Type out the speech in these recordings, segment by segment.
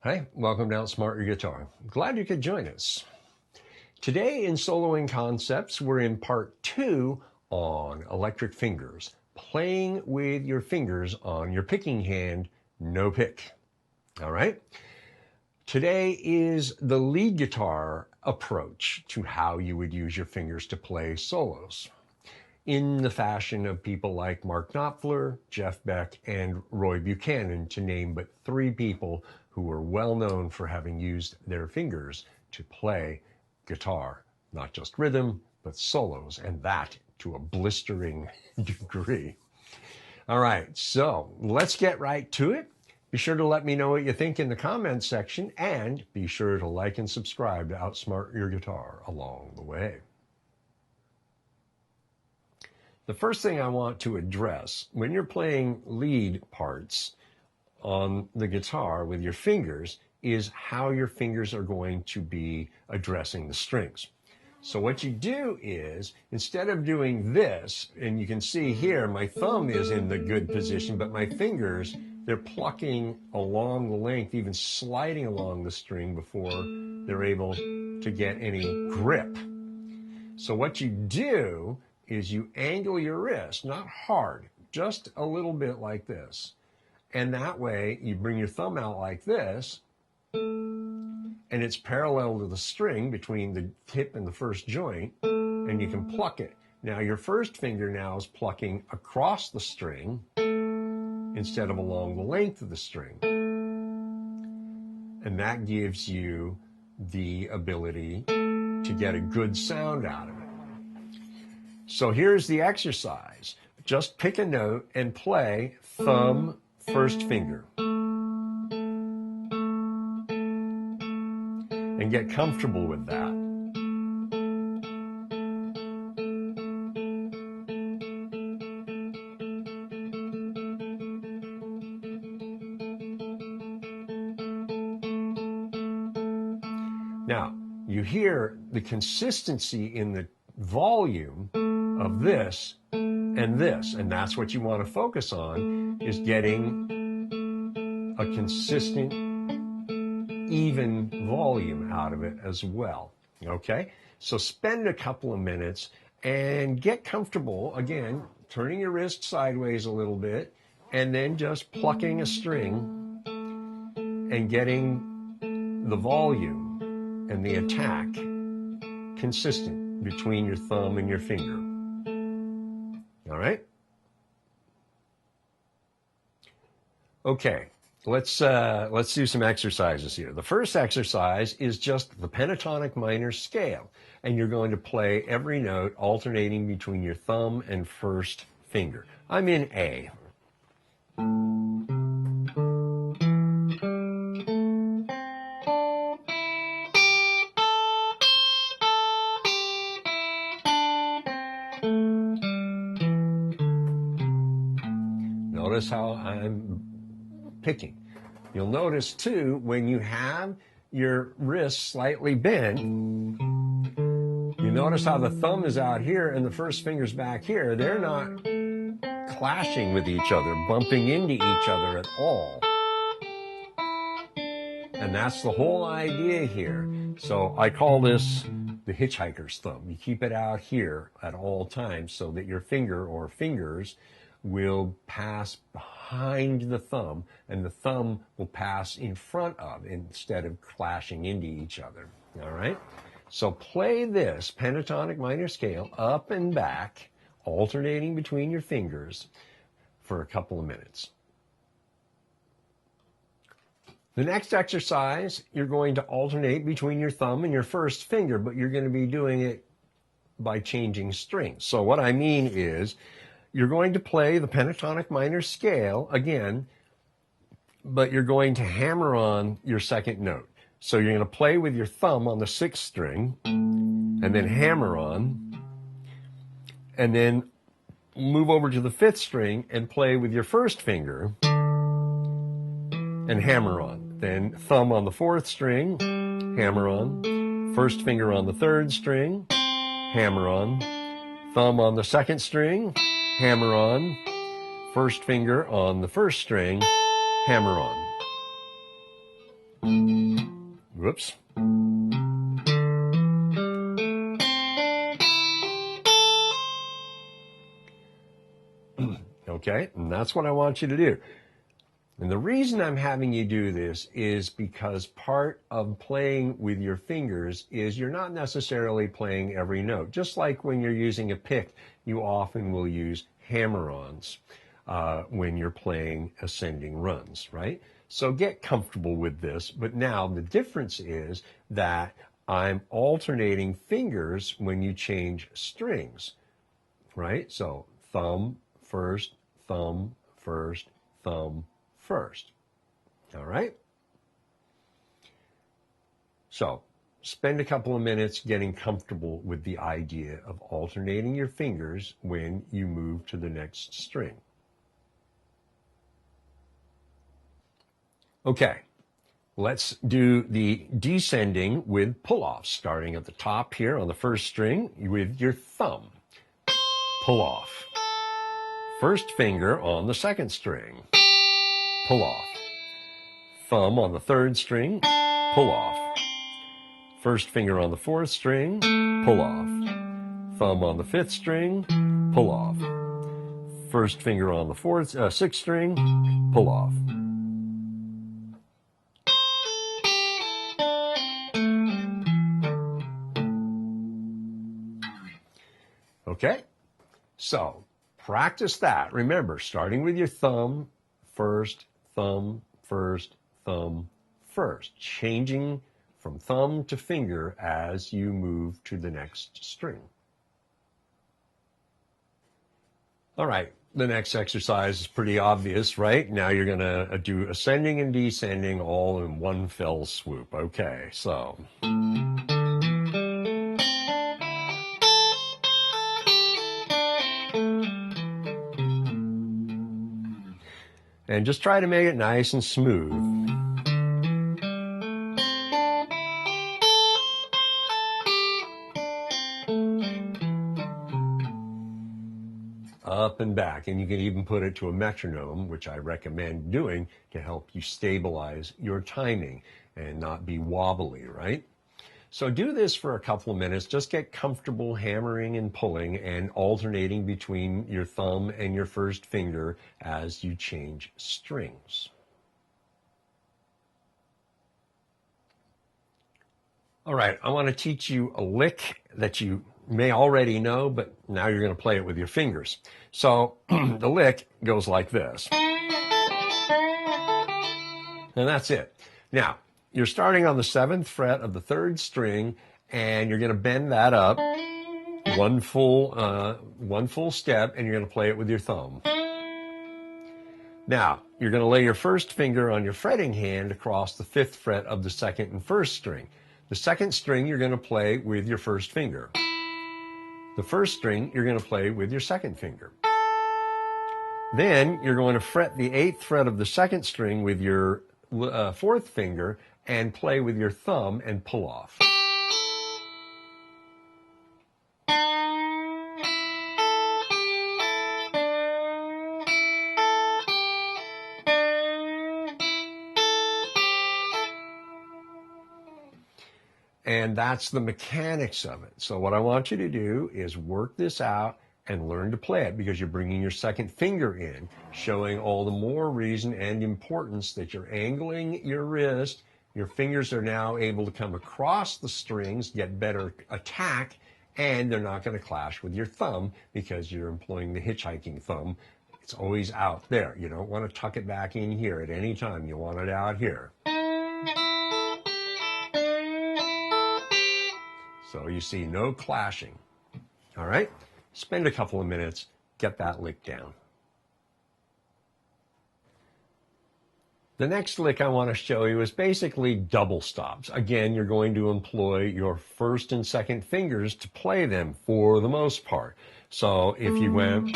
Hi, welcome to Outsmart Your Guitar. Glad you could join us. Today in Soloing Concepts, we're in part 2 on electric fingers, playing with your fingers on your picking hand, no pick. All right? Today is the lead guitar approach to how you would use your fingers to play solos, in the fashion of people like Mark Knopfler, Jeff Beck, and Buchanan, to name but 3 people who were well known for having used their fingers to play guitar, not just rhythm, but solos, and that to a blistering degree. All right, so let's get right to it. Be sure to let me know what you think in the comments section, and be sure to like and subscribe to Outsmart Your Guitar along the way. The first thing I want to address, when you're playing lead parts on the guitar with your fingers, is how your fingers are going to be addressing the strings. So what you do is, instead of doing this, and you can see here, my thumb is in the good position, but my fingers, they're plucking along the length, even sliding along the string before they're able to get any grip. So what you do is you angle your wrist, not hard, just a little bit like this. And that way you bring your thumb out like this, and it's parallel to the string between the tip and the first joint, and you can pluck it. Now your first finger now is plucking across the string instead of along the length of the string. And that gives you the ability to get a good sound out of it. So here's the exercise. Just pick a note and play thumb, first finger. And get comfortable with that. Now, you hear the consistency in the volume of this, and that's what you want to focus on, is getting a consistent, even volume out of it as well. Okay, so spend a couple of minutes and get comfortable, again, turning your wrist sideways a little bit, and then just plucking a string and getting the volume and the attack consistent between your thumb and your finger. All right? Okay, let's do some exercises here. The first exercise is just the pentatonic minor scale, and you're going to play every note alternating between your thumb and first finger. I'm in A. Notice how I'm picking. You'll notice too, when you have your wrist slightly bent, you notice how the thumb is out here and the first finger's back here. They're not clashing with each other, bumping into each other at all. And that's the whole idea here. So I call this the hitchhiker's thumb. You keep it out here at all times so that your finger or fingers will pass behind the thumb, and the thumb will pass in front of instead of clashing into each other. All right? So play this pentatonic minor scale up and back, alternating between your fingers for a couple of minutes. The next exercise, you're going to alternate between your thumb and your first finger, but you're going to be doing it by changing strings. So what I mean is, you're going to play the pentatonic minor scale again, but you're going to hammer on your second note. So you're going to play with your thumb on the 6th string, and then hammer on, and then move over to the 5th string and play with your first finger, and hammer on. Then thumb on the 4th string, hammer on, first finger on the 3rd string, hammer on, thumb on the 2nd string, hammer on, first finger on the 1st string, hammer on. Whoops. Okay, and that's what I want you to do. And the reason I'm having you do this is because part of playing with your fingers is you're not necessarily playing every note. Just like when you're using a pick, you often will use hammer-ons when you're playing ascending runs, right? So get comfortable with this. But now the difference is that I'm alternating fingers when you change strings, right? So thumb, first, thumb, first, thumb, first. All right? So spend a couple of minutes getting comfortable with the idea of alternating your fingers when you move to the next string. Okay, let's do the descending with pull-offs, starting at the top here on the first string with your thumb. Pull off. First finger on the second string. Pull off. Thumb on the third string, pull off. First finger on the fourth string, pull off. Thumb on the fifth string, pull off. First finger on the sixth string, pull off. Okay, so practice that. Remember, starting with your thumb, first, thumb, first, thumb, first, changing from thumb to finger as you move to the next string. All right, the next exercise is pretty obvious, right? Now you're going to do ascending and descending all in one fell swoop. Okay, so. And just try to make it nice and smooth. Up and back, and you can even put it to a metronome, which I recommend doing to help you stabilize your timing and not be wobbly, right? So do this for a couple of minutes. Just get comfortable hammering and pulling and alternating between your thumb and your first finger as you change strings. All right, I want to teach you a lick that you may already know, but now you're going to play it with your fingers. So the lick goes like this. And that's it. Now, you're starting on the 7th fret of the 3rd string, and you're going to bend that up one full step, and you're going to play it with your thumb. Now, you're going to lay your first finger on your fretting hand across the 5th fret of the 2nd and 1st string. The 2nd string you're going to play with your first finger. The 1st string you're going to play with your 2nd finger. Then you're going to fret the 8th fret of the 2nd string with your 4th finger and play with your thumb and pull off. And that's the mechanics of it. So what I want you to do is work this out and learn to play it, because you're bringing your 2nd finger in, showing all the more reason and importance that you're angling your wrist. Your fingers are now able to come across the strings, get better attack, and they're not going to clash with your thumb because you're employing the hitchhiking thumb. It's always out there. You don't want to tuck it back in here at any time. You want it out here. So you see no clashing. All right? Spend a couple of minutes, get that lick down. The next lick I want to show you is basically double stops. Again, you're going to employ your 1st and 2nd fingers to play them for the most part. So if you went...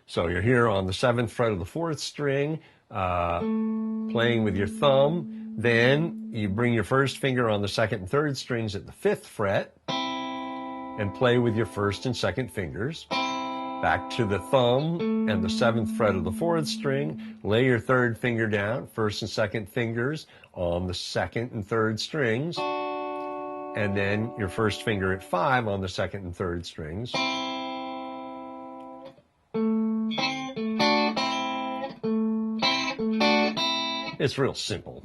So you're here on the 7th fret of the 4th string, playing with your thumb. Then you bring your 1st finger on the 2nd and 3rd strings at the 5th fret and play with your 1st and 2nd fingers. Back to the thumb and the 7th fret of the 4th string. Lay your 3rd finger down, 1st and 2nd fingers on the 2nd and 3rd strings. And then your 1st finger at 5 on the 2nd and 3rd strings. It's real simple.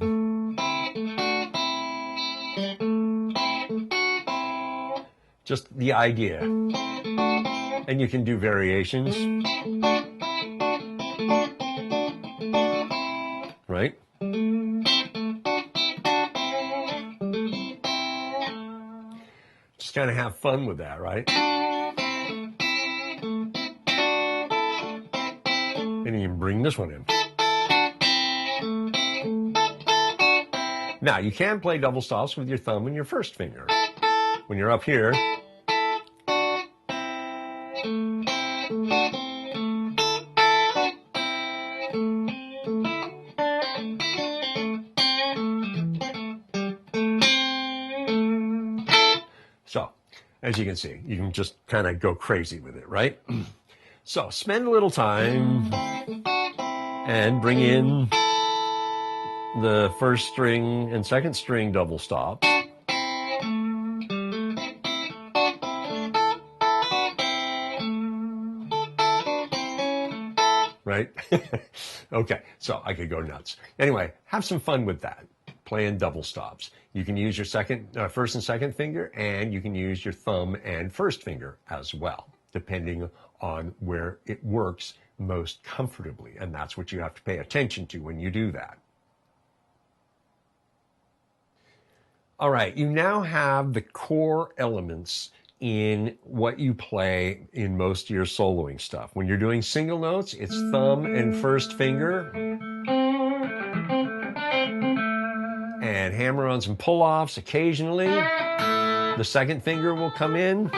Just the idea. And you can do variations. Right? Just kind of have fun with that, right? And you can bring this one in. Now, you can play double stops with your thumb and your 1st finger. When you're up here, so, as you can see, you can just kind of go crazy with it, right? So, spend a little time and bring in the 1st string and 2nd string double stop. Right? Okay, so I could go nuts. Anyway, have some fun with that, playing double stops. You can use your 1st and 2nd finger, and you can use your thumb and 1st finger as well, depending on where it works most comfortably. And that's what you have to pay attention to when you do that. All right, you now have the core elements in what you play in most of your soloing stuff. When you're doing single notes, it's thumb and 1st finger. And hammer on some pull-offs occasionally. The 2nd finger will come in.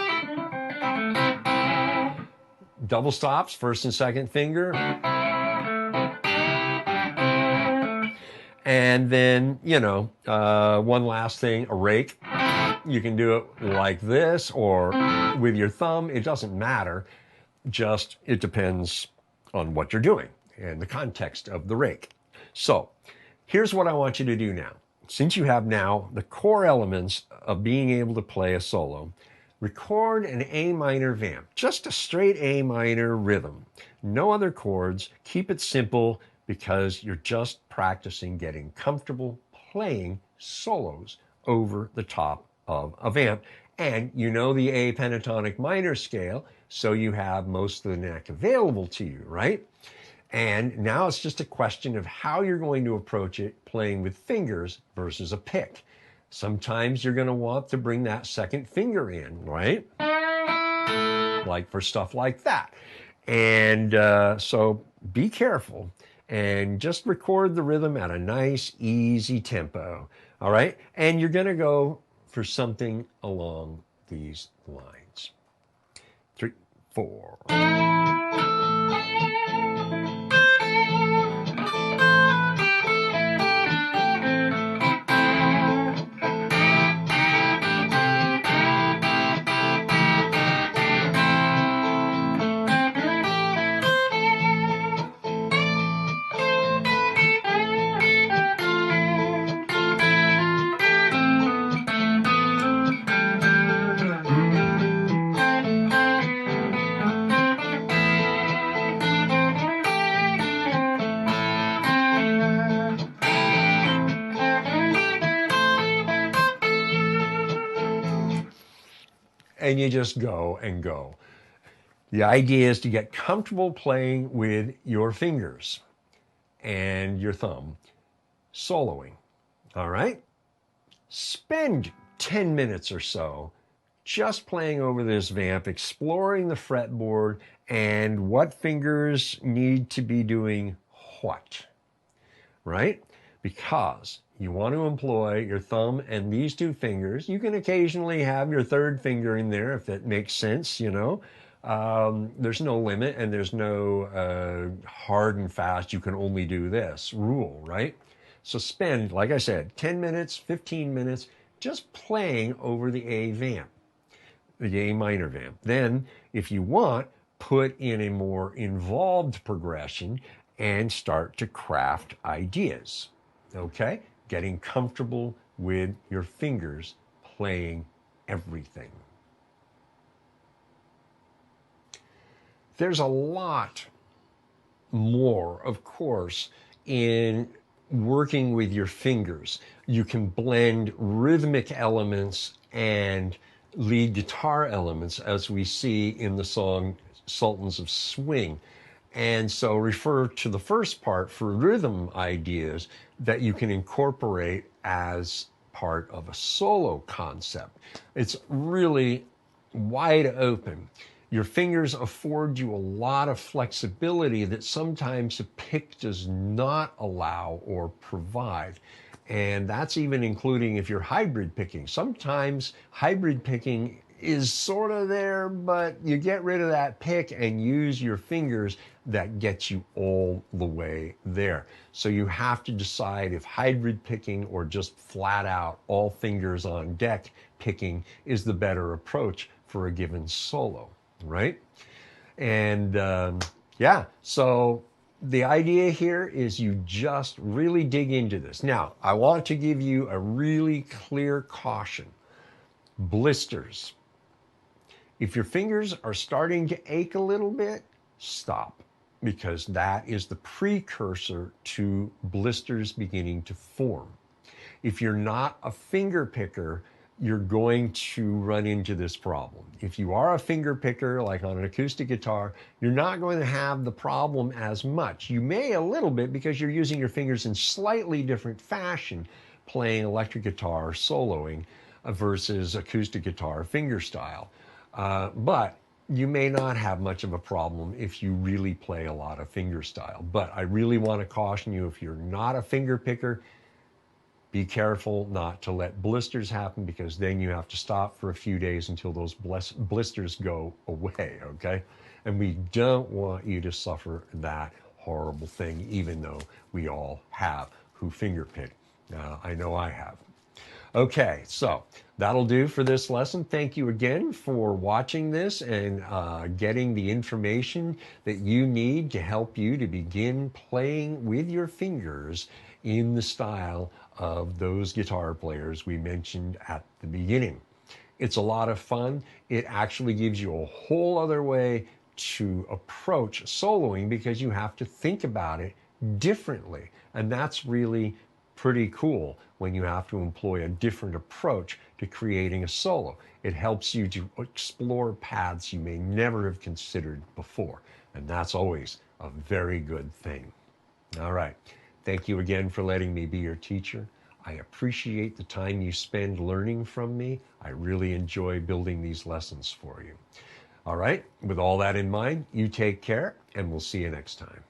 Double stops, 1st and 2nd finger. And then, one last thing, a rake. You can do it like this or with your thumb. It doesn't matter. Just, it depends on what you're doing and the context of the rake. So, here's what I want you to do now. Since you have now the core elements of being able to play a solo, record an A minor vamp. Just a straight A minor rhythm. No other chords. Keep it simple because you're just practicing getting comfortable playing solos over the top of a vamp. And you know the A pentatonic minor scale, so you have most of the neck available to you, right? And now it's just a question of how you're going to approach it playing with fingers versus a pick. Sometimes you're going to want to bring that 2nd finger in, right? Like for stuff like that. And so be careful and just record the rhythm at a nice, easy tempo, all right? And you're going to go for something along these lines. 3, 4. And you just go and go. The idea is to get comfortable playing with your fingers and your thumb, soloing, all right? Spend 10 minutes or so just playing over this vamp, exploring the fretboard and what fingers need to be doing what, right? Because you want to employ your thumb and these 2 fingers. You can occasionally have your 3rd finger in there if it makes sense, There's no limit and there's no hard and fast, you can only do this rule, right? So spend, like I said, 10 minutes, 15 minutes just playing over the A vamp, the A minor vamp. Then, if you want, put in a more involved progression and start to craft ideas. Okay? Getting comfortable with your fingers playing everything. There's a lot more, of course, in working with your fingers. You can blend rhythmic elements and lead guitar elements, as we see in the song Sultans of Swing. And so refer to the first part for rhythm ideas that you can incorporate as part of a solo concept. It's really wide open. Your fingers afford you a lot of flexibility that sometimes a pick does not allow or provide. And that's even including if you're hybrid picking. Sometimes hybrid picking is sort of there, but you get rid of that pick and use your fingers. That gets you all the way there. So you have to decide if hybrid picking or just flat out all fingers on deck picking is the better approach for a given solo, right? And yeah, so the idea here is you just really dig into this. Now, I want to give you a really clear caution. Blisters. If your fingers are starting to ache a little bit, stop, because that is the precursor to blisters beginning to form. If you're not a finger picker, you're going to run into this problem. If you are a finger picker, like on an acoustic guitar, you're not going to have the problem as much. You may a little bit because you're using your fingers in slightly different fashion, playing electric guitar or soloing versus acoustic guitar finger style. But you may not have much of a problem if you really play a lot of finger style. But I really want to caution you, if you're not a finger picker, be careful not to let blisters happen, because then you have to stop for a few days until those blisters go away, okay? And we don't want you to suffer that horrible thing, even though we all have who finger pick. I know I have. Okay, so that'll do for this lesson. Thank you again for watching this and getting the information that you need to help you to begin playing with your fingers in the style of those guitar players we mentioned at the beginning. It's a lot of fun. It actually gives you a whole other way to approach soloing, because you have to think about it differently. And that's really pretty cool when you have to employ a different approach to creating a solo. It helps you to explore paths you may never have considered before. And that's always a very good thing. All right. Thank you again for letting me be your teacher. I appreciate the time you spend learning from me. I really enjoy building these lessons for you. All right. With all that in mind, you take care, and we'll see you next time.